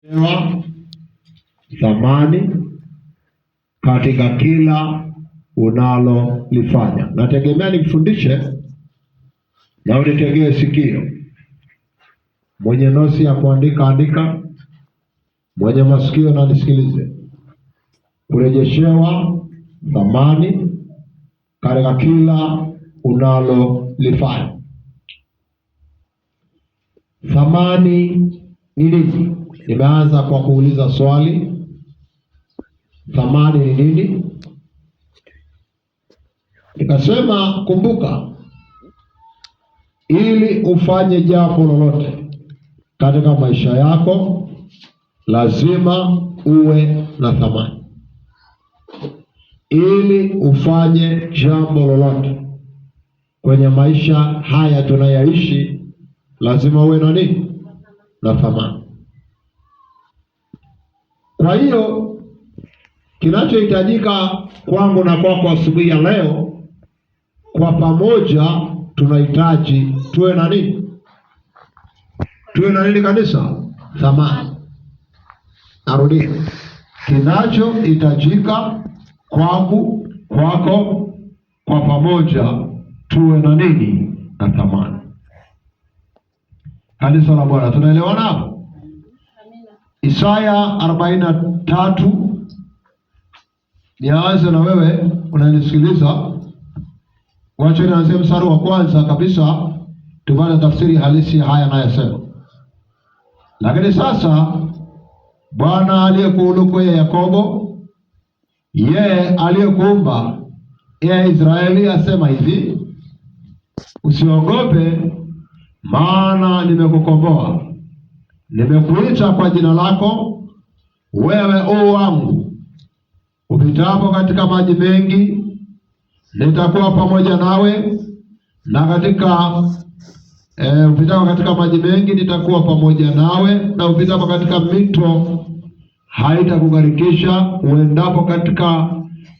Pewa thamani katika kila unalolifanya. Nategemea nikufundishe na unitegee sikio. Mwenye nosi ya kuandika andika, mwenye masikio na nisikilize. Kurejeshewa thamani katika kila unalolifanya. Thamani ni nini? Nimeanza kwa kuuliza swali. Thamani ni nini? Nikasema kumbuka, ili ufanye jambo lolote katika maisha yako lazima uwe na thamani. Ili ufanye jambo lolote kwenye maisha haya tunayoishi lazima uwe na nini? Na thamani. Kwa hiyo kinachohitajika kwangu na kwako asubuhi ya leo, kwa pamoja tunahitaji tuwe na nini? Tuwe na nini kanisa? Thamani. Narudia, kinachohitajika kwangu, kwako, kwa pamoja tuwe na nini? Na thamani. Kanisa la Bwana, tunaelewana hapo? Isaya 43. Nianze na wewe unanisikiliza. Wacha nianze mstari wa kwanza kabisa tupate tafsiri halisi haya anayosema. Lakini sasa Bwana aliyekuuluku ya Yakobo, yeye aliyekuumba ya Israeli asema hivi: usiogope, maana nimekukomboa. Nimekuita kwa jina lako, wewe u wangu. Upitapo katika maji mengi, nitakuwa pamoja nawe, na upitapo katika maji mengi nitakuwa pamoja nawe, na upitapo katika mito haitakugharikisha. Uendapo katika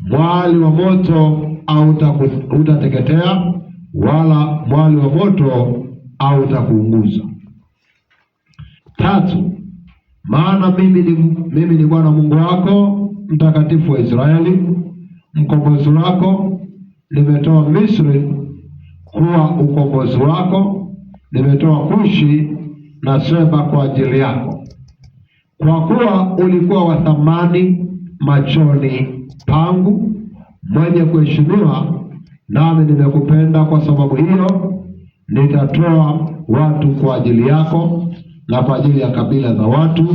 mwali wa moto hautateketea, wala mwali wa moto hautakuunguza. 3. Maana mimi ni Bwana Mungu wako, mtakatifu wa Israeli, mkombozi wako. Nimetoa Misri kuwa ukombozi wako, nimetoa Kushi na Seba kwa ajili yako. Kwa kuwa ulikuwa wa thamani machoni pangu, mwenye kuheshimiwa, nami nimekupenda. Kwa sababu hiyo nitatoa watu kwa ajili yako, na kwa ajili ya kabila za watu,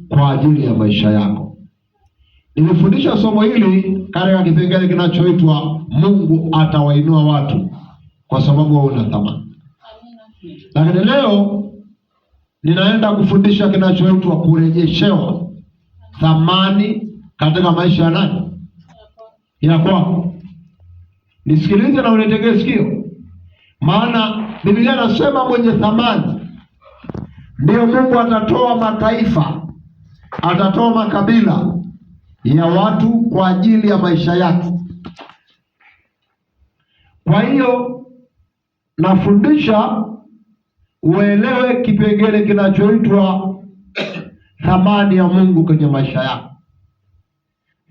kwa ajili ya maisha yako. Nilifundisha somo hili katika kipengele kinachoitwa Mungu atawainua watu kwa sababu wao una thamani. Lakini leo ninaenda kufundisha kinachoitwa kurejeshewa thamani katika maisha ya nani? Ya kwako. Nisikilize na unitegee sikio. Maana Biblia inasema mwenye thamani ndio Mungu atatoa mataifa, atatoa makabila ya watu kwa ajili ya maisha yake. Kwa hiyo nafundisha uelewe kipengele kinachoitwa thamani ya Mungu kwenye maisha yako.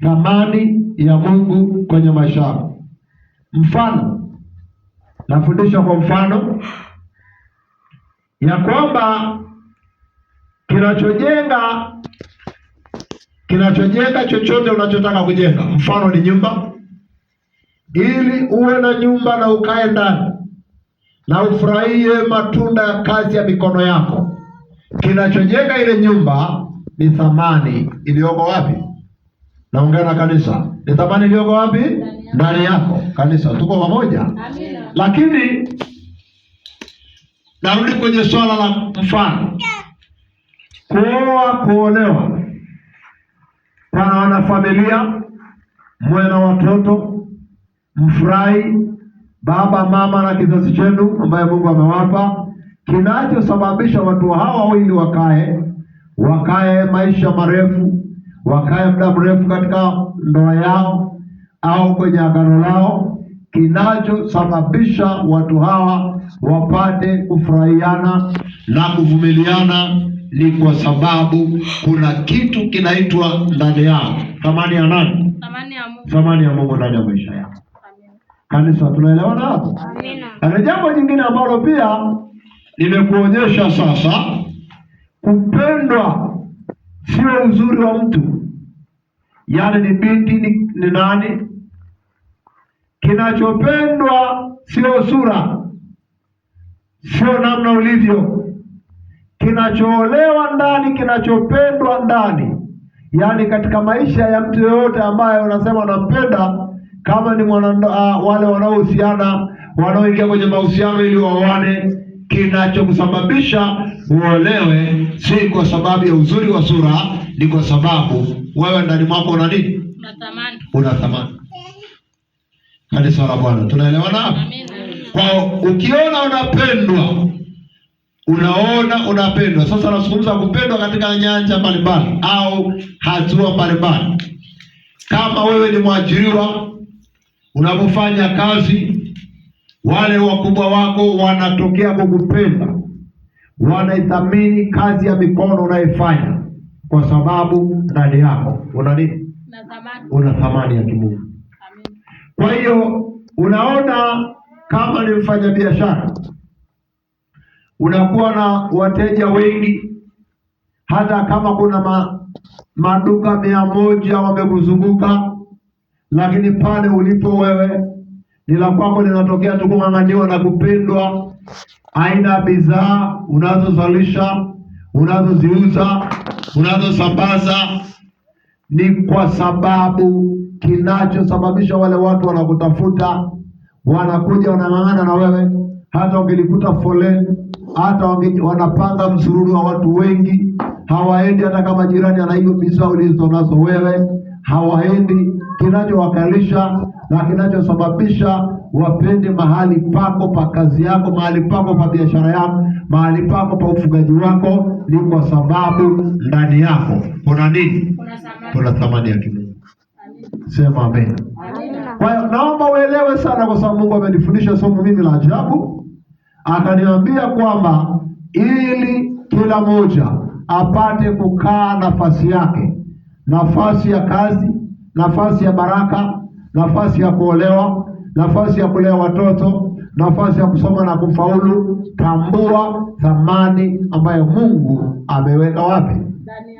Thamani ya Mungu kwenye maisha yako. Mfano, nafundisha kwa mfano ya kwamba kinachojenga chochote unachotaka kujenga, mfano ni nyumba. Ili uwe na nyumba na ukae ndani na ufurahie matunda ya kazi ya mikono yako, kinachojenga ile nyumba ni thamani iliyoko wapi? Naongea na kanisa. Ni thamani iliyoko wapi? Ndani yako. Kanisa, tuko pamoja? Amina. Lakini narudi kwenye swala la mfano. Kuoa, kuolewa. Pana wanafamilia, mwe na watoto, mfurahi baba mama na kizazi chenu ambaye Mungu amewapa. Kinachosababisha watu hawa wawili wakae maisha marefu, wakae muda mrefu katika ndoa yao au kwenye agano lao, kinachosababisha watu hawa wapate kufurahiana na kuvumiliana ni kwa sababu kuna kitu kinaitwa ndani yao. Thamani ya nani? Thamani ya Mungu. Thamani ya Mungu ndani ya maisha yao. Kanisa, tunaelewana hapo? Amina. Na jambo jingine ambalo pia nimekuonyesha sasa, kupendwa sio uzuri wa mtu. Yaani ni binti ni nani? Kinachopendwa sio sura, sio namna ulivyo. Kinachoolewa ndani, kinachopendwa ndani. Yaani katika maisha ya mtu yoyote ambaye unasema unampenda, kama ni wale wanaohusiana, wanaoingia kwenye mahusiano ili waoane, kinachokusababisha uolewe si kwa sababu ya uzuri wa sura, ni kwa sababu wewe ndani mwako una nini? Unatamani. Unatamani. Kanisa la Bwana, tunaelewana hapo? Kwa ukiona unapendwa, unaona unapendwa. Sasa nazungumza kupendwa katika nyanja mbalimbali au hatua mbalimbali. Kama wewe ni mwajiriwa, unapofanya kazi, wale wakubwa wako wanatokea kukupenda, wanaithamini kazi ya mikono unayofanya, kwa sababu ndani yako una nini? Una thamani ya kimungu. Kwa hiyo unaona, kama ni mfanyabiashara, unakuwa na wateja wengi, hata kama kuna maduka 100 wamekuzunguka, lakini pale ulipo wewe ni la kwako linatokea tu kung'ang'aniwa na kupendwa. Aina bidhaa unazozalisha, unazoziuza, unazosambaza, ni kwa sababu kinachosababisha wale watu wanakutafuta, wanakuja wanang'ang'ana na wewe. Hata wangelikuta foleni, hata wanapanga msururu wa watu wengi, hawaendi. Hata kama jirani ana hiyo bidhaa ulizo nazo wewe, hawaendi. Kinachowakalisha na kinachosababisha wapende mahali pako pa kazi yako, mahali pako pa biashara yako, mahali pako pa ufugaji wako, ni kwa sababu ndani yako kuna nini? Kuna thamani ya kimungu. Sema amen. Kwa hiyo naomba uelewe sana, kwa sababu Mungu amenifundisha somo mimi la ajabu. Akaniambia kwamba ili kila mmoja apate kukaa nafasi yake, nafasi ya kazi, nafasi ya baraka, nafasi ya kuolewa, nafasi ya kulea watoto, nafasi ya kusoma na kufaulu. Tambua thamani ambayo Mungu ameweka wapi?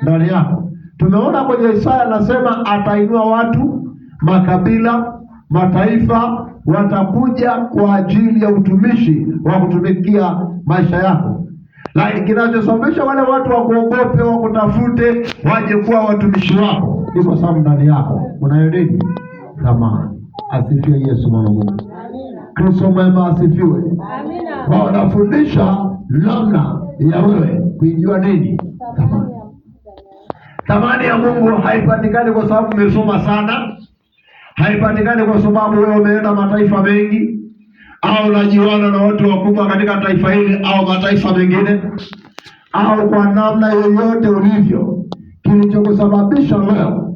Ndani yako. Tumeona kwenye Isaya anasema atainua watu, makabila, mataifa watakuja kwa ajili ya utumishi wa kutumikia maisha yako. Lakini kinachosababisha wale watu wakuogope, wakutafute, waje kuwa watumishi wako, ni kwa sababu ndani yako unayo nini? Thamani. Asifiwe Yesu mwana Mungu. Kristo mwema asifiwe. Amina. Kwa wanafundisha namna ya wewe kuijua nini? Thamani. Thamani ya Mungu haipatikani kwa sababu umesoma sana, haipatikani kwa sababu wewe umeenda mataifa mengi, au unajiona na watu wakubwa katika taifa hili au mataifa mengine, au kwa namna yoyote ulivyo. Kilichokusababisha leo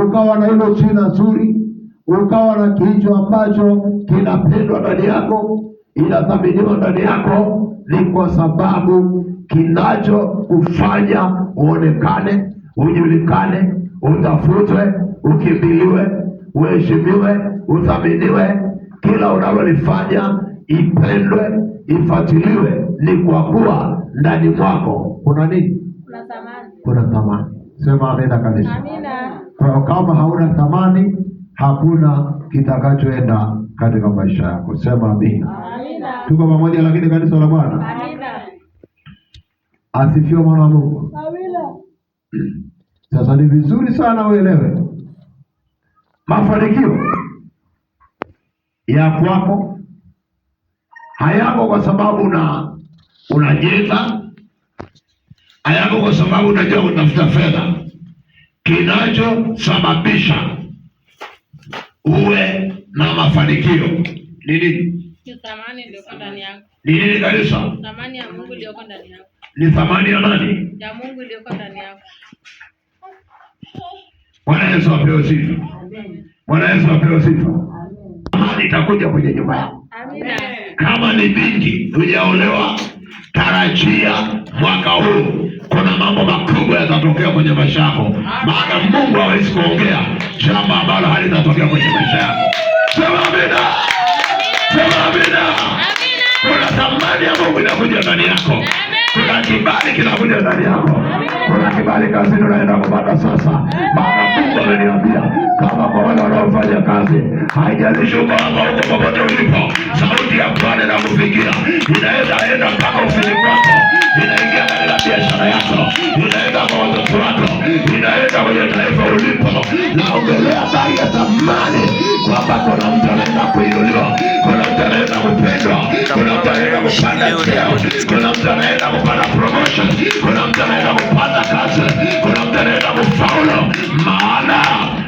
ukawa na hilo jina zuri, ukawa na kicho ambacho kinapendwa ndani yako, inathaminiwa ndani yako, ni kwa sababu kinachokufanya uonekane, ujulikane, utafutwe, ukimbiliwe, uheshimiwe, uthaminiwe, kila unalolifanya ipendwe, ifuatiliwe, ni kwa kuwa ndani mwako kuna nini? Kuna thamani. Kuna thamani. Sema amina kanisa. Amina. Kwa kama hauna thamani, hakuna kitakachoenda katika maisha yako. Sema amina. Amina. Tuko pamoja lakini kanisa la Bwana. Amina. Asifiwe mwana wa Mungu. Amina. Sasa ni vizuri sana uelewe mafanikio ya kwako hayako kwa sababu unajenga, hayako kwa sababu unajua kutafuta fedha. Kinachosababisha uwe na mafanikio ni nini? Ni thamani iliyoko ndani yako. Ni nini kanisa? Thamani ya Mungu iliyoko ndani yako. Ni thamani ya nani? Ya Mungu iliyoko ndani yako. Bwana Yesu apewe sifa. Bwana Yesu apewe sifa. Amani itakuja kwenye nyumba yako. Amina. Kama ni binti hujaolewa, tarajia mwaka huu kuna mambo makubwa yatatokea kwenye maisha yako, maana Mungu hawezi kuongea jambo ambalo halitatokea kwenye maisha yako. Sema amina. Sema amina. Kuna thamani ya Mungu inakuja ndani yako. Kuna kibali kinakuja ndani yako. Kuna kibali kazini unaenda kupata sasa. Maana Mungu ameniambia kama kwa wale wanaofanya kazi, haijalishi uko hapa huko popote ulipo, sauti ya Bwana inakufikia. Inaweza enda mpaka ofisini kwako, inaingia katika biashara yako, inaenda kwa watoto wako, inaenda kwenye taifa ulipo. Naongelea habari ya thamani, kwamba kuna mtu anaenda kuinuliwa, kuna mtu anaenda kupendwa, kuna mtu anaenda kupanda cheo, kuna mtu anaenda kupata promotion, kuna mtu anaenda kupata kazi, kuna mtu anaenda kufaulu. Maana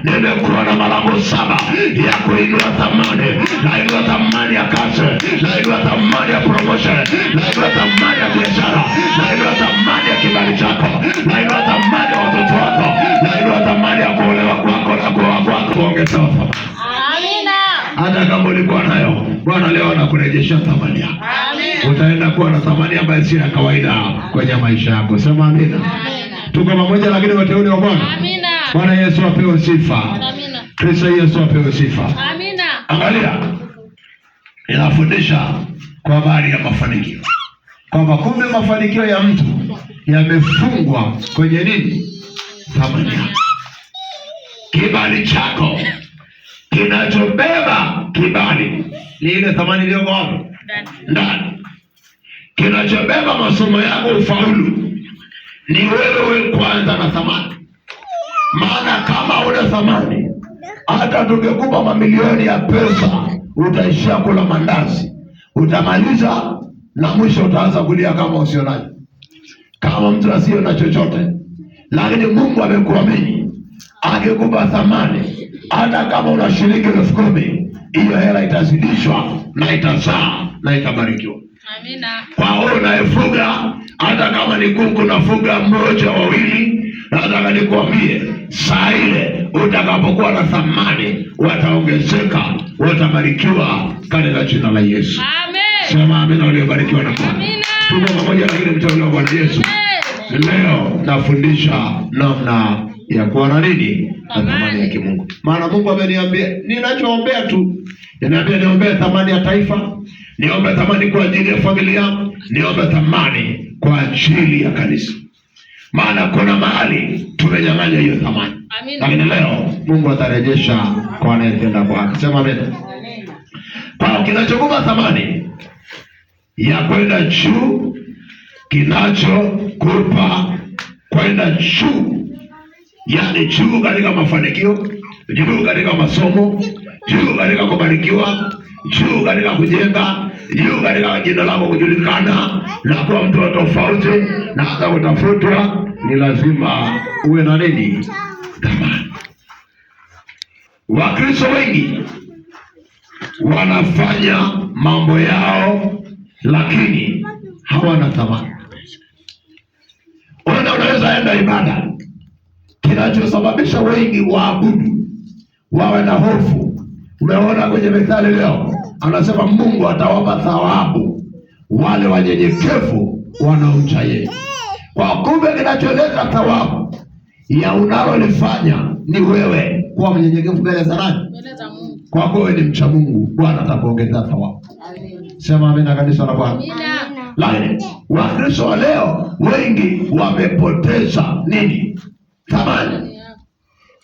nimekuwa na malango 7 ya kuinua thamani. Nainua thamani ya kazi, nainua thamani ya promotion, nainua thamani ya biashara, nainua thamani ya kibali chako, nainua thamani ya watoto wako, nainua thamani ya kuolewa kwako na kuoa kwako. Kuongezewa thamani. Amina. Hata kama ulikuwa nayo, Bwana leo anakurejesha thamani yako. Amina. Utaenda kuwa na thamani ambayo si ya kawaida kwenye maisha yako. Sema amina. Amina. Tuko pamoja lakini wateule wa Bwana. Amina. Bwana Yesu apewe sifa. Amina. Kristo Yesu apewe sifa. Amina. Angalia, inafundisha kwa habari ya mafanikio, kwamba kumbe mafanikio ya mtu yamefungwa kwenye nini? Thamani yako. Kibali chako kinachobeba kibali ni ile thamani iliyoko hapo ndani. Kinachobeba masomo yako, ufaulu, ni wewe kwanza na thamani. Maana kama una thamani, hata tungekupa mamilioni ya pesa, utaishia kula mandazi, utamaliza na mwisho utaanza kulia kama usionaji, kama mtu asiye na chochote. Lakini Mungu amekuamini, akikupa thamani, hata kama una shilingi 10,000, hiyo hela itazidishwa na itazaa na itabarikiwa. Amina. Kwa wewe unayefuga, hata kama ni kuku nafuga 1 au 2, nataka nikwambie saa ile utakapokuwa na thamani, wataongezeka, watabarikiwa katika jina la Yesu. Amen. Sema amina. Waliobarikiwa na Bwana. Tuko pamoja na ile mtaulo wa Bwana Yesu. Leo nafundisha namna ya kuwa na nini? Na thamani ya kimungu. Maana Mungu ameniambia ninachoombea tu. Niambia niombe thamani ya taifa, niombe thamani kwa ajili ya familia, niombe thamani kwa ajili ya kanisa. Maana kuna mahali tumenyang'anya hiyo thamani. Lakini leo Mungu atarejesha kwa anayetenda kwa haki. Sema amen. Kwa kinachokupa thamani ya kwenda juu, kinachokupa kwenda juu, yani juu katika mafanikio, juu katika masomo, juu katika kubarikiwa, juu katika kujenga, juu katika jina lako kujulikana na kuwa mtu tofauti na hata kutafutwa, ni lazima uwe na nini? Thamani. Wakristo wengi wanafanya mambo yao lakini hawana thamani. Unaweza enda ibada, kinachosababisha wengi waabudu wawe na hofu. Umeona kwenye Methali leo anasema Mungu atawapa thawabu wale wanyenyekevu wanaomcha yeye. Kwa kumbe kinacholeta thawabu ya unalolifanya ni wewe kuwa mnyenyekevu mbele za nani? Mbele za Mungu. Kwa kuwa wewe ni mcha Mungu, Bwana atakuongezea thawabu. Amen. Sema amina kanisa la Bwana. Amina. Lakini Wakristo wa leo wengi wamepoteza nini? Thamani.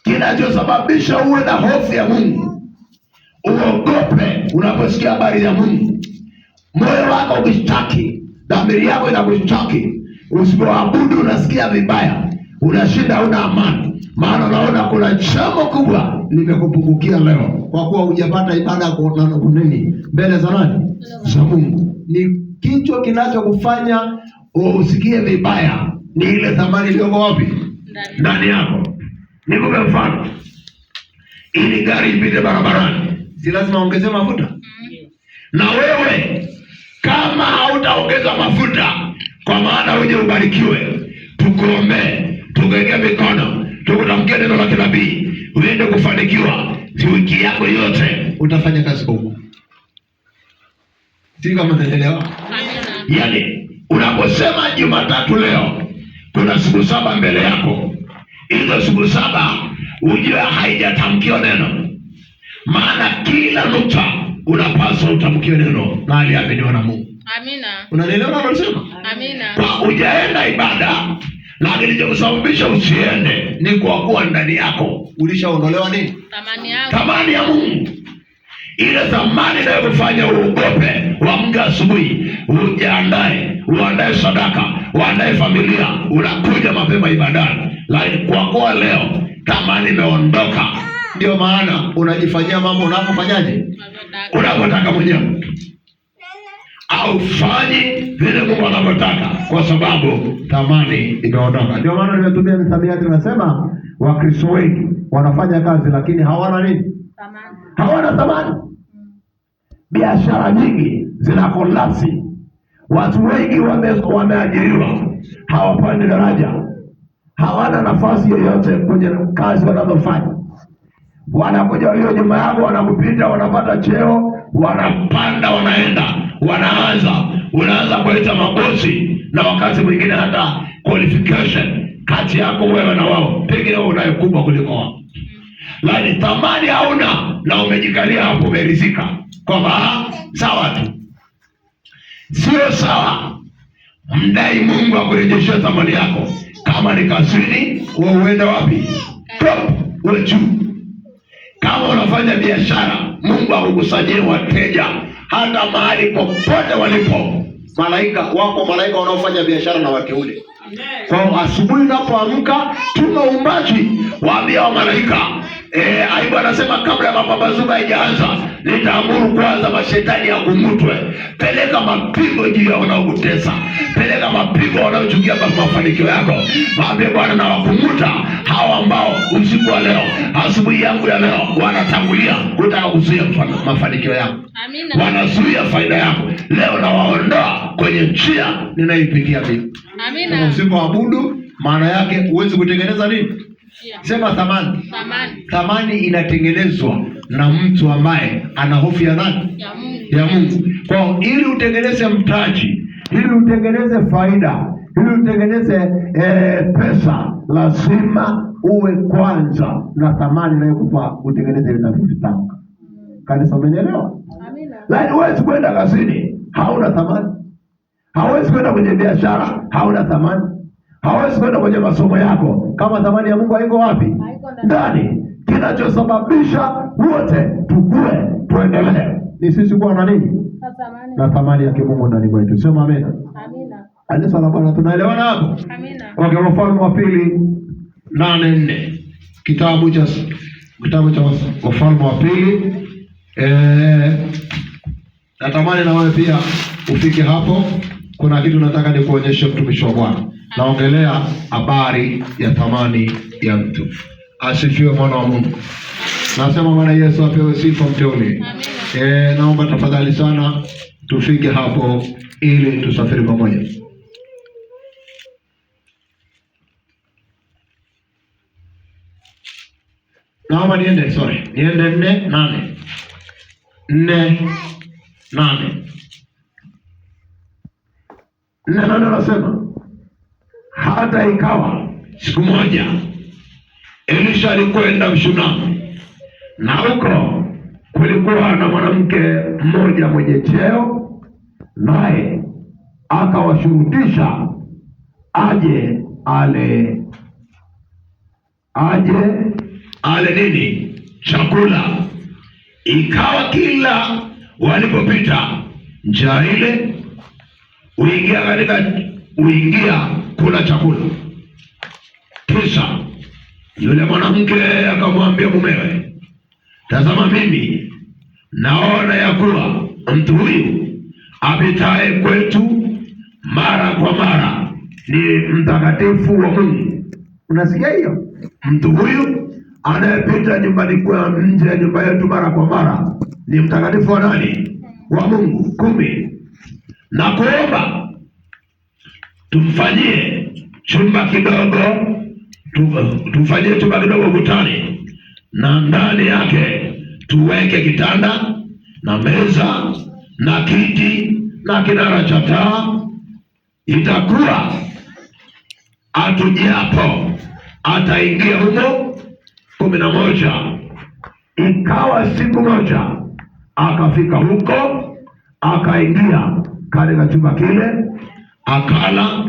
Kinachosababisha uwe na hofu ya Mungu, uogope unaposikia habari ya Mungu, moyo wako ukishtaki, dhamiri yako inakushtaki, usipoabudu unasikia vibaya, unashinda una amani, maana unaona kuna jambo kubwa limekupungukia leo, kwa kuwa hujapata ibada kwa nini? Mbele za nani? Za Mungu. Ni kicho kinachokufanya usikie vibaya, ni ile thamani iliyoko wapi? Ndani yako. Nikupe mfano. Ili gari ipite barabarani, si lazima ongeze mafuta? Na wewe kama hautaongeza mafuta, kwa maana uje ubarikiwe, tukuombee, tukuwekee mikono, tukutamkie neno la kinabii, uende kufanikiwa, si wiki yako yote utafanya kazi huko. Si kama unaelewa? Yaani unaposema Jumatatu leo kuna siku 7 mbele yako. Hizo siku 7 ujue haijatamkiwa neno, maana kila nukta unapaswa utamkiwe neno na aliaminiwa na Mungu. Amina. Unanielewa unasema? Amina. Kwa ujaenda ibada, na kilichokusababisha usiende ni kwa kuwa ndani yako ulishaondolewa nini? Thamani yako. Thamani ya Mungu. Ile thamani inayokufanya uogope, uamke asubuhi, uandae sadaka, uandae familia, unakuja mapema ibadani. Lakini kwa kuwa leo thamani imeondoka, ndio maana unajifanyia mambo unapofanyaje? Unapotaka mwenyewe. Au fanyi vile Mungu anavyotaka, kwa sababu thamani imeondoka. Ndio maana nimetumia msamiati, tunasema Wakristo wengi wanafanya kazi lakini hawana nini? Thamani. Hawana thamani. Biashara nyingi zina kolapsi. Watu wengi wameajiriwa, hawapandi daraja, hawana nafasi yoyote kwenye kazi wanazofanya. Wanakuja walio nyuma yako, wanakupita, wanapata cheo, wanapanda, wanaenda, unaanza kuleta mabosi, na wakati mwingine hata qualification kati yako wewe na wao, pengine wewe unayo kubwa kuliko wao. Lakini thamani hauna, na umejikalia hapo, umeridhika kwamba sawa tu. Sio sawa. Mdai Mungu akurejeshe thamani yako. Kama ni kazini, wewe uende wapi? Top, wewe juu. Kama unafanya biashara, Mungu akukusanyie wateja hata mahali popote walipo. Malaika wanaofanya biashara na wateule. Kwa asubuhi unapoamka, tuna uumbaji, waambia wa malaika. Ayubu anasema kabla ya mapambazuko haijaanza, nitaamuru kwanza mashetani ya kumutwe. Peleka mapigo juu ya wanaokutesa, peleka mapigo wanaochukia mafanikio yako. Waambie Bwana na wakumuta hawa ambao usiku wa leo, asubuhi yangu ya leo, wanatangulia kutaka kuzuia mafanikio yako. Amina. Wanazuia faida yako. Leo na waondoa kwenye njia ninaipitia mimi. Amina. Usipoabudu, maana yake huwezi kutengeneza nini? Yeah. Sema thamani. Thamani inatengenezwa na mtu ambaye ana hofu ya nani? Ya Mungu. Kwa ili utengeneze mtaji, ili utengeneze faida, ili utengeneze pesa, lazima uwe kwanza na thamani inayokupa utengeneze vinavyotaka. Kanisa, umenielewa? Amina. Lakini huwezi kwenda kazini hauna thamani. Hawezi kwenda kwenye biashara hauna thamani. Hawezi kwenda kwenye masomo yako kama thamani ya Mungu haiko wapi? Ndani. Kinachosababisha wote tukue, tuendelee, ni sisi kuwa na nini? Na thamani ya Mungu ndani mwetu. Sema amina. Amina. Kanisa la Bwana, tunaelewana hapo? Amina. Okay, Wafalme wa Pili 8:4. Kitabu cha Wafalme wa Pili. Natamani na wewe pia ufike hapo. Kuna kitu nataka nikuonyeshe, mtumishi wa Bwana. Naongelea habari ya thamani ya mtu. Asifiwe mwana wa Mungu. Nasema Bwana Yesu apewe sifa, mteule. Naomba tafadhali sana tufike hapo ili tusafiri pamoja. Naomba niende 4:8. 4:8. Neno nasema, hata ikawa siku moja Elisha alikwenda Mshunami, na huko kulikuwa na mwanamke mmoja mwenye cheo, naye akawashurutisha aje ale nini? Chakula. Ikawa kila walipopita njaa ile uingia kula chakula. Kisha yule mwanamke akamwambia mumewe, tazama, mimi naona ya kuwa mtu huyu apitaye kwetu mara kwa mara ni mtakatifu wa Mungu. Unasikia hiyo? Mtu huyu anayepita nyumbani kwa nje ya nyumba yetu mara kwa mara ni mtakatifu wa nani? Wa Mungu. 10. Na kuomba tumfanyie chumba kidogo ukutani, na ndani yake tuweke kitanda na meza na kiti na kinara cha taa. Itakuwa atujiapo ataingia humo. 11. Ikawa siku moja akafika huko, akaingia katika chumba kile, akala